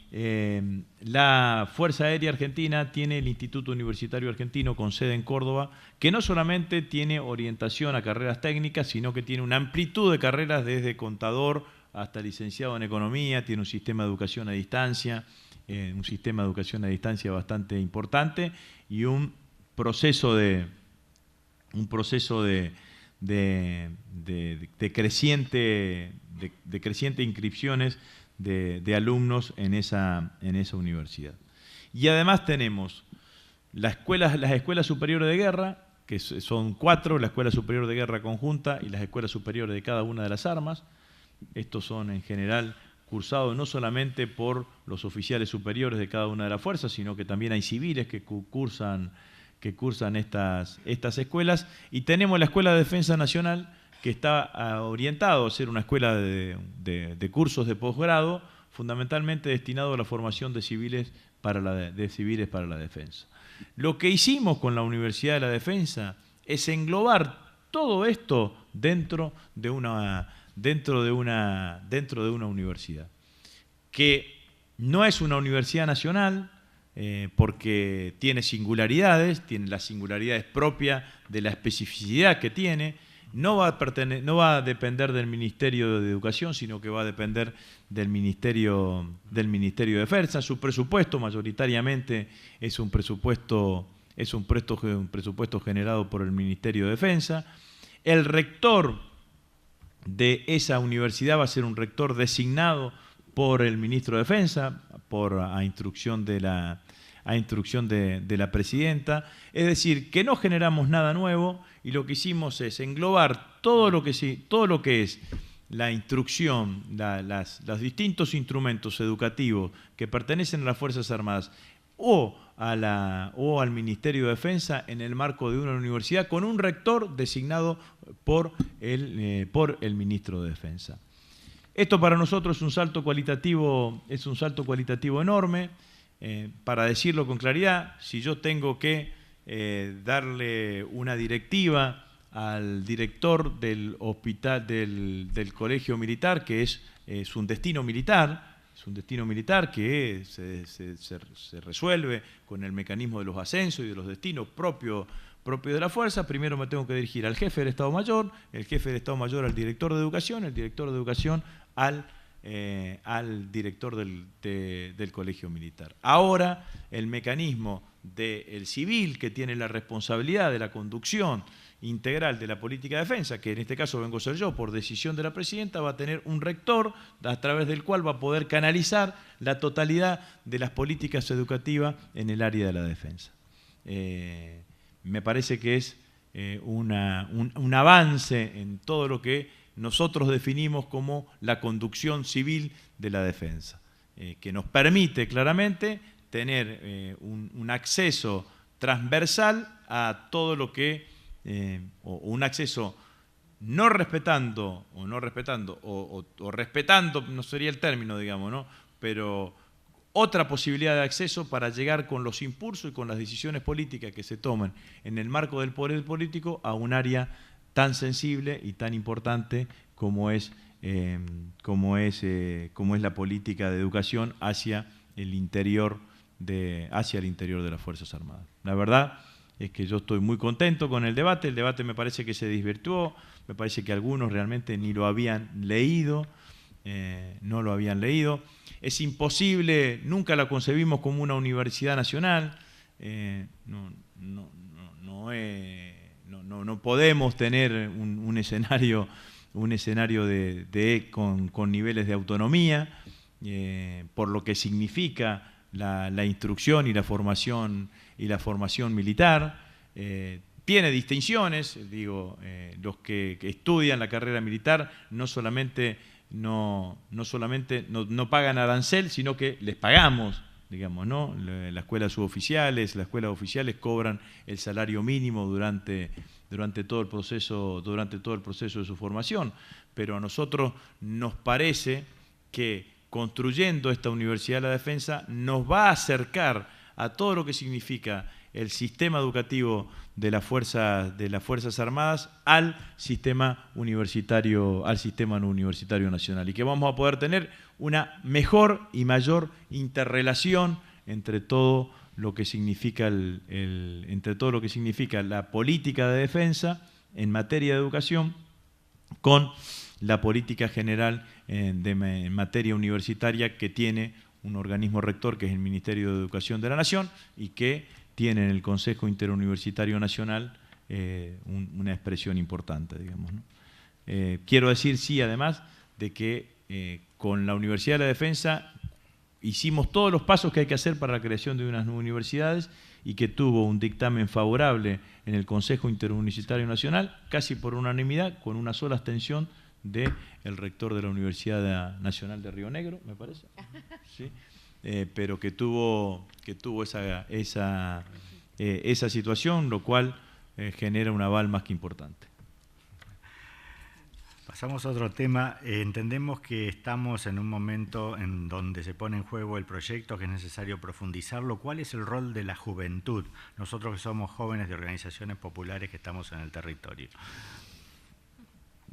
la Fuerza Aérea Argentina tiene el Instituto Universitario Argentino con sede en Córdoba, que no solamente tiene orientación a carreras técnicas, sino que tiene una amplitud de carreras desde contador hasta licenciado en economía, tiene un sistema de educación a distancia, bastante importante y un proceso de creciente inscripciones de alumnos en esa universidad. Y además tenemos las escuelas superiores de guerra, que son 4, la Escuela Superior de Guerra Conjunta y las escuelas superiores de cada una de las armas. Estos son en general cursados no solamente por los oficiales superiores de cada una de las fuerzas, sino que también hay civiles que cursan estas escuelas. Y tenemos la Escuela de Defensa Nacional, que está orientado a ser una escuela de cursos de posgrado, fundamentalmente destinado a la formación de civiles para la defensa. Lo que hicimos con la Universidad de la Defensa es englobar todo esto dentro de una universidad, que no es una universidad nacional, porque tiene las singularidades propias de la especificidad que tiene. No va a depender del Ministerio de Educación, sino que va a depender del Ministerio de Defensa. Su presupuesto mayoritariamente es un presupuesto generado por el Ministerio de Defensa. El rector de esa universidad va a ser un rector designado por el Ministro de Defensa, a instrucción de la presidenta. Es decir, que no generamos nada nuevo y lo que hicimos es englobar todo lo que es la instrucción, los distintos instrumentos educativos que pertenecen a las Fuerzas Armadas o al Ministerio de Defensa en el marco de una universidad con un rector designado por el Ministro de Defensa. Esto para nosotros es un salto cualitativo enorme. Para decirlo con claridad, si yo tengo que darle una directiva al director del hospital del Colegio Militar, que es un destino militar, que se resuelve con el mecanismo de los ascensos y de los destinos propios de la fuerza, primero me tengo que dirigir al jefe del Estado Mayor, el jefe del Estado Mayor al director de educación, el director de educación al director del Colegio Militar. Ahora, el mecanismo del civil, que tiene la responsabilidad de la conducción integral de la política de defensa, que en este caso vengo a ser yo, por decisión de la presidenta, va a tener un rector a través del cual va a poder canalizar la totalidad de las políticas educativas en el área de la defensa. Me parece que es un avance en todo lo que nosotros definimos como la conducción civil de la defensa, que nos permite claramente tener un acceso transversal a todo lo que, o un acceso no respetando, o respetando, no sería el término, digamos, ¿no? Pero otra posibilidad de acceso para llegar con los impulsos y con las decisiones políticas que se toman en el marco del poder político a un área tan sensible y tan importante como es la política de educación hacia el interior de las Fuerzas Armadas. La verdad es que yo estoy muy contento con el debate me parece que se desvirtuó, me parece que algunos realmente ni lo habían leído, no lo habían leído. Es imposible, nunca la concebimos como una universidad nacional, no podemos tener un escenario con niveles de autonomía, por lo que significa la instrucción y la formación militar. Tiene distinciones, digo, los que estudian la carrera militar no solamente no pagan arancel, sino que les pagamos, digamos, ¿no? La escuela de suboficiales, la escuela de oficiales cobran el salario mínimo durante todo el proceso de su formación. Pero a nosotros nos parece que construyendo esta Universidad de la Defensa nos va a acercar a todo lo que significa el sistema educativo de las Fuerzas Armadas al sistema universitario nacional, y que vamos a poder tener una mejor y mayor interrelación entre todo lo que significa la política de defensa en materia de educación con la política general en materia universitaria que tiene un organismo rector que es el Ministerio de Educación de la Nación y que tiene en el Consejo Interuniversitario Nacional una expresión importante, digamos, ¿no? Quiero decir, sí, además, de que con la Universidad de la Defensa hicimos todos los pasos que hay que hacer para la creación de unas nuevas universidades y que tuvo un dictamen favorable en el Consejo Interuniversitario Nacional, casi por unanimidad, con una sola abstención del rector de la Universidad Nacional de Río Negro, me parece, ¿sí? Pero que tuvo esa situación, lo cual genera un aval más que importante. Pasamos a otro tema. Entendemos que estamos en un momento en donde se pone en juego el proyecto, que es necesario profundizarlo. ¿Cuál es el rol de la juventud? Nosotros que somos jóvenes de organizaciones populares que estamos en el territorio.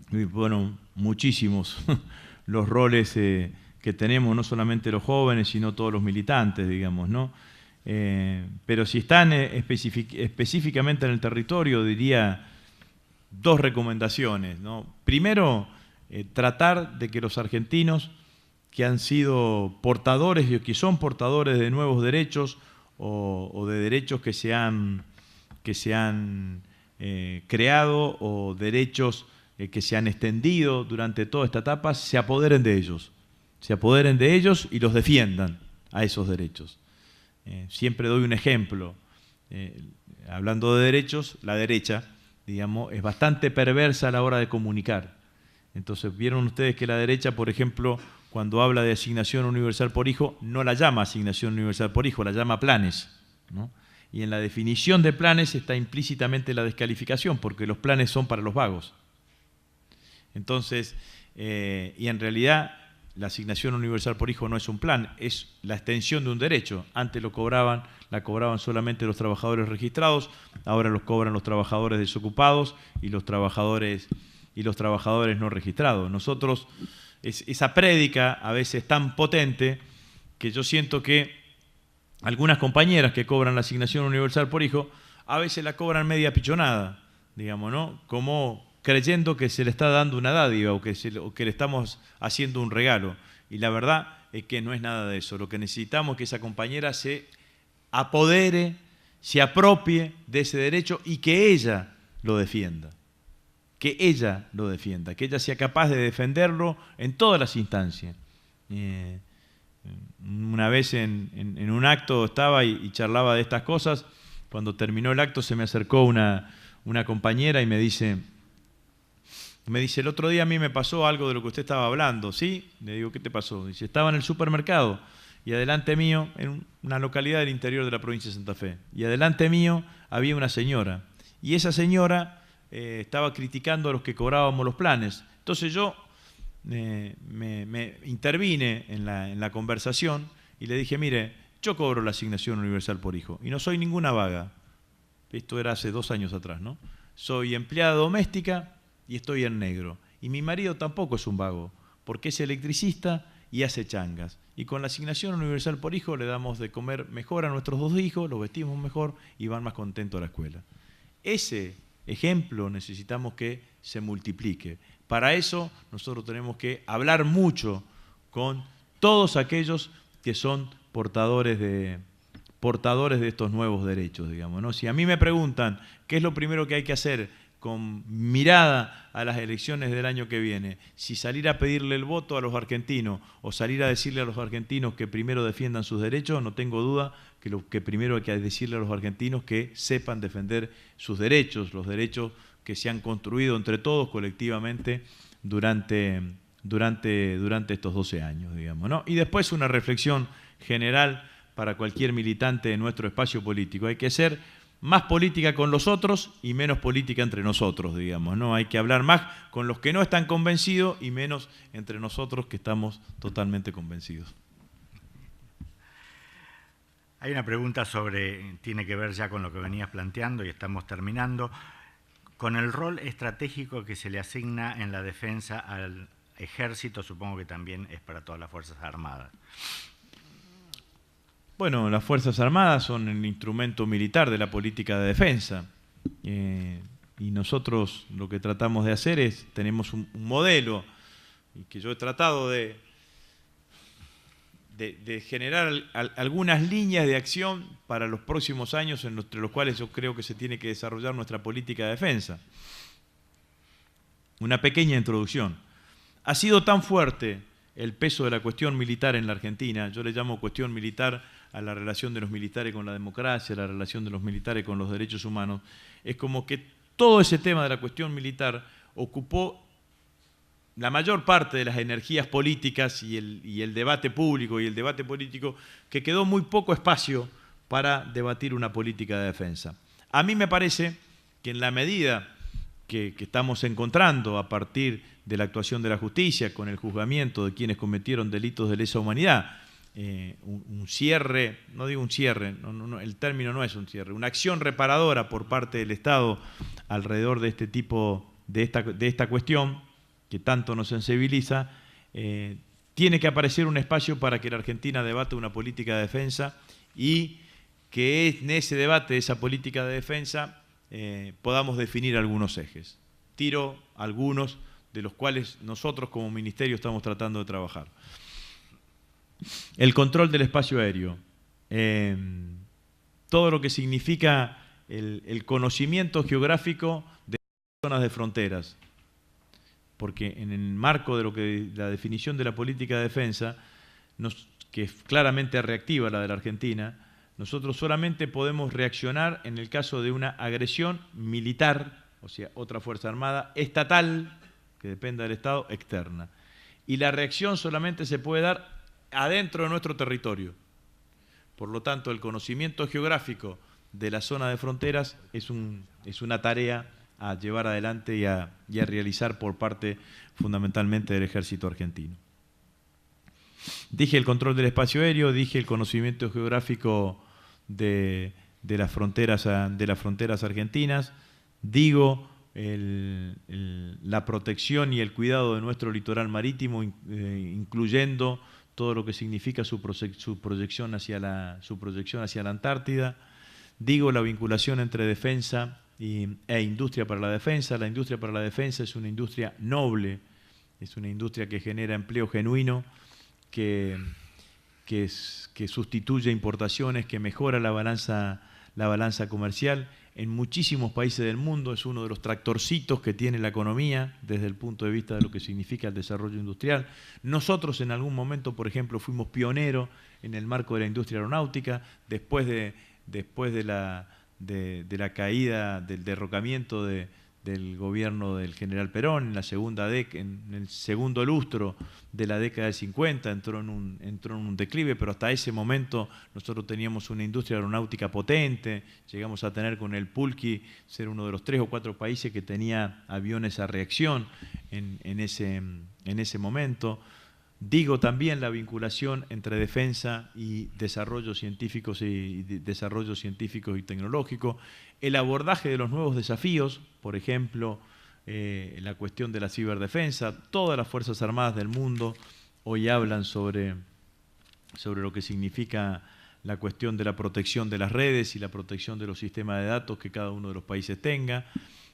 Bueno, muchísimos los roles que tenemos, no solamente los jóvenes, sino todos los militantes, digamos, ¿no? Pero si están específicamente en el territorio, diría dos recomendaciones, ¿no? Primero, tratar de que los argentinos que han sido portadores y que son portadores de nuevos derechos o de derechos que se han creado o derechos que se han extendido durante toda esta etapa, se apoderen de ellos y los defiendan a esos derechos. Siempre doy un ejemplo. Hablando de derechos, la derecha, digamos, es bastante perversa a la hora de comunicar. Entonces, vieron ustedes que la derecha, por ejemplo, cuando habla de asignación universal por hijo, no la llama asignación universal por hijo, la llama planes, ¿no? Y en la definición de planes está implícitamente la descalificación, porque los planes son para los vagos. Entonces, y en realidad la asignación universal por hijo no es un plan, es la extensión de un derecho. Antes la cobraban solamente los trabajadores registrados, ahora los cobran los trabajadores desocupados y los trabajadores no registrados. Nosotros, esa prédica a veces tan potente que yo siento que algunas compañeras que cobran la asignación universal por hijo, a veces la cobran media pichonada, digamos, ¿no? Como creyendo que se le está dando una dádiva o que le estamos haciendo un regalo. Y la verdad es que no es nada de eso. Lo que necesitamos es que esa compañera se apodere, se apropie de ese derecho y que ella lo defienda. Que ella sea capaz de defenderlo en todas las instancias. Una vez en un acto estaba y charlaba de estas cosas. Cuando terminó el acto se me acercó una compañera y me dice, el otro día a mí me pasó algo de lo que usted estaba hablando. ¿Sí? Le digo, ¿qué te pasó? Dice, estaba en el supermercado y adelante mío, en una localidad del interior de la provincia de Santa Fe, y adelante mío había una señora. Y esa señora estaba criticando a los que cobrábamos los planes. Entonces yo me intervine en la conversación y le dije, mire, yo cobro la asignación universal por hijo y no soy ninguna vaga. Esto era hace 2 años atrás, ¿no? Soy empleada doméstica y estoy en negro. Y mi marido tampoco es un vago, porque es electricista y hace changas. Y con la asignación universal por hijo le damos de comer mejor a nuestros 2 hijos, los vestimos mejor y van más contentos a la escuela. Ese ejemplo necesitamos que se multiplique. Para eso nosotros tenemos que hablar mucho con todos aquellos que son portadores de estos nuevos derechos, digamos, ¿no? Si a mí me preguntan qué es lo primero que hay que hacer con mirada a las elecciones del año que viene, si salir a pedirle el voto a los argentinos o salir a decirle a los argentinos que primero defiendan sus derechos, no tengo duda que lo que primero hay que decirle a los argentinos que sepan defender sus derechos, los derechos que se han construido entre todos colectivamente durante estos 12 años, digamos, ¿no? Y después una reflexión general para cualquier militante de nuestro espacio político. Hay que ser más política con los otros y menos política entre nosotros, digamos, ¿no? Hay que hablar más con los que no están convencidos y menos entre nosotros que estamos totalmente convencidos. Hay una pregunta tiene que ver ya con lo que venías planteando y estamos terminando, con el rol estratégico que se le asigna en la defensa al ejército, supongo que también es para todas las Fuerzas Armadas. Bueno, las Fuerzas Armadas son el instrumento militar de la política de defensa y nosotros lo que tratamos de hacer es, tenemos un modelo y que yo he tratado de generar algunas líneas de acción para los próximos años entre los cuales yo creo que se tiene que desarrollar nuestra política de defensa. Una pequeña introducción. Ha sido tan fuerte el peso de la cuestión militar en la Argentina, yo le llamo cuestión militar a la relación de los militares con la democracia, a la relación de los militares con los derechos humanos, es como que todo ese tema de la cuestión militar ocupó la mayor parte de las energías políticas y el debate público y el debate político, que quedó muy poco espacio para debatir una política de defensa. A mí me parece que en la medida que estamos encontrando a partir de la actuación de la justicia, con el juzgamiento de quienes cometieron delitos de lesa humanidad, un cierre, no digo un cierre, el término no es un cierre, una acción reparadora por parte del Estado alrededor de este tipo, de esta cuestión que tanto nos sensibiliza, tiene que aparecer un espacio para que la Argentina debata una política de defensa y que en ese debate de esa política de defensa podamos definir algunos ejes. Tiro algunos de los cuales nosotros como Ministerio estamos tratando de trabajar. El control del espacio aéreo, todo lo que significa el conocimiento geográfico de zonas de fronteras, porque en el marco de lo que la definición de la política de defensa, que es claramente reactiva la de la Argentina, nosotros solamente podemos reaccionar en el caso de una agresión militar, o sea, otra fuerza armada estatal, que dependa del Estado, externa. Y la reacción solamente se puede dar adentro de nuestro territorio. Por lo tanto, el conocimiento geográfico de la zona de fronteras es una tarea a llevar adelante y a realizar por parte fundamentalmente del ejército argentino. Dije el control del espacio aéreo, dije el conocimiento geográfico de las fronteras argentinas, digo la protección y el cuidado de nuestro litoral marítimo, incluyendo todo lo que significa su proyección hacia la Antártida. Digo la vinculación entre defensa e industria para la defensa. La industria para la defensa es una industria noble, es una industria que genera empleo genuino, que sustituye importaciones, que mejora la balanza comercial. En muchísimos países del mundo es uno de los tractorcitos que tiene la economía desde el punto de vista de lo que significa el desarrollo industrial. Nosotros en algún momento, por ejemplo, fuimos pioneros en el marco de la industria aeronáutica, después de la caída, del derrocamiento de del gobierno del general Perón, en el segundo lustro de la década del 50, entró en un declive, pero hasta ese momento nosotros teníamos una industria aeronáutica potente, llegamos a tener con el Pulqui ser uno de los 3 o 4 países que tenía aviones a reacción en ese momento. Digo también la vinculación entre defensa y desarrollo científico y tecnológico, el abordaje de los nuevos desafíos, por ejemplo, la cuestión de la ciberdefensa. Todas las Fuerzas Armadas del mundo hoy hablan sobre lo que significa la cuestión de la protección de las redes y la protección de los sistemas de datos que cada uno de los países tenga.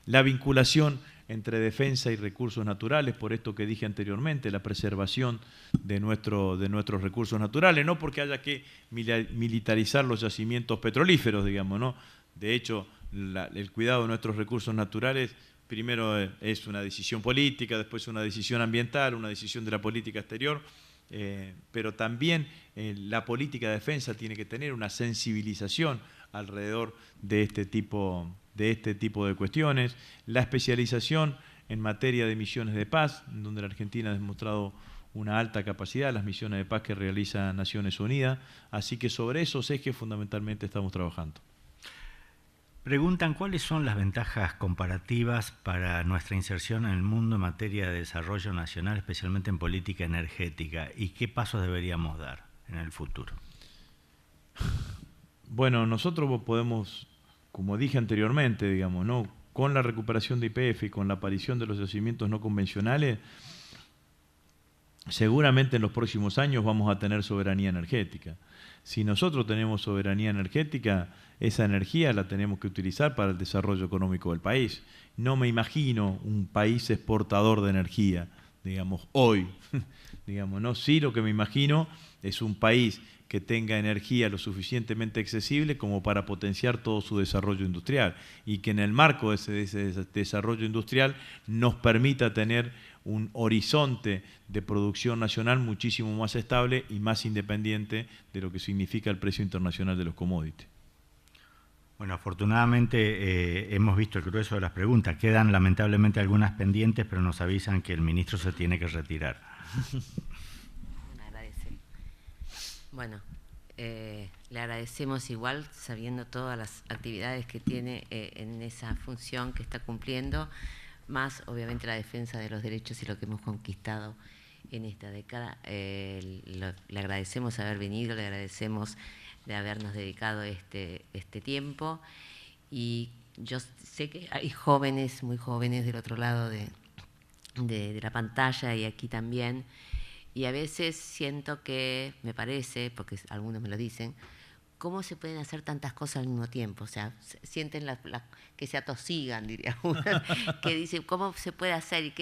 La vinculación entre defensa y recursos naturales, por esto que dije anteriormente, la preservación de nuestros recursos naturales, no porque haya que militarizar los yacimientos petrolíferos, digamos, ¿no? De hecho, el cuidado de nuestros recursos naturales, primero es una decisión política, después una decisión ambiental, una decisión de la política exterior, pero también la política de defensa tiene que tener una sensibilización alrededor de este tipo de cuestiones. La especialización en materia de misiones de paz, en donde la Argentina ha demostrado una alta capacidad, las misiones de paz que realiza Naciones Unidas, así que sobre esos ejes fundamentalmente estamos trabajando. Preguntan cuáles son las ventajas comparativas para nuestra inserción en el mundo en materia de desarrollo nacional, especialmente en política energética, y qué pasos deberíamos dar en el futuro. Bueno, nosotros podemos, como dije anteriormente, digamos, ¿no? Con la recuperación de YPF y con la aparición de los yacimientos no convencionales, seguramente en los próximos años vamos a tener soberanía energética. Si nosotros tenemos soberanía energética, esa energía la tenemos que utilizar para el desarrollo económico del país. No me imagino un país exportador de energía, digamos, hoy. Digamos, ¿no? Sí, lo que me imagino es un país que tenga energía lo suficientemente accesible como para potenciar todo su desarrollo industrial y que en el marco de ese desarrollo industrial nos permita tener un horizonte de producción nacional muchísimo más estable y más independiente de lo que significa el precio internacional de los commodities. Bueno, afortunadamente hemos visto el grueso de las preguntas. Quedan lamentablemente algunas pendientes, pero nos avisan que el ministro se tiene que retirar. Bueno, le agradecemos igual, sabiendo todas las actividades que tiene en esa función que está cumpliendo, más obviamente la defensa de los derechos y lo que hemos conquistado en esta década. Le agradecemos haber venido, le agradecemos de habernos dedicado este tiempo, y yo sé que hay jóvenes, muy jóvenes del otro lado de la pantalla y aquí también, y a veces siento que, me parece, porque algunos me lo dicen, ¿cómo se pueden hacer tantas cosas al mismo tiempo? O sea, sienten que se atosigan, diría uno, que dicen, ¿cómo se puede hacer? Y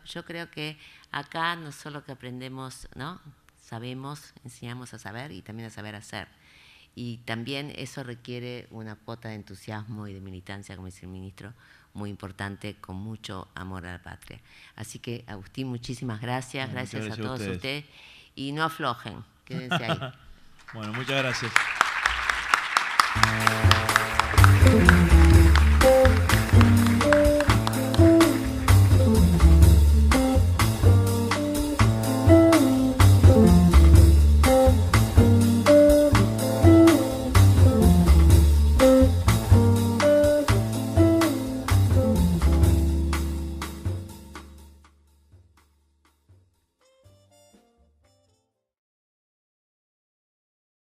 yo creo que acá no solo que aprendemos, ¿no? Sabemos, enseñamos a saber y también a saber hacer. Y también eso requiere una cuota de entusiasmo y de militancia, como dice el ministro, muy importante, con mucho amor a la patria. Así que, Agustín, muchísimas gracias. Bueno, gracias a todos ustedes. Y no aflojen, quédense ahí. Bueno, muchas gracias.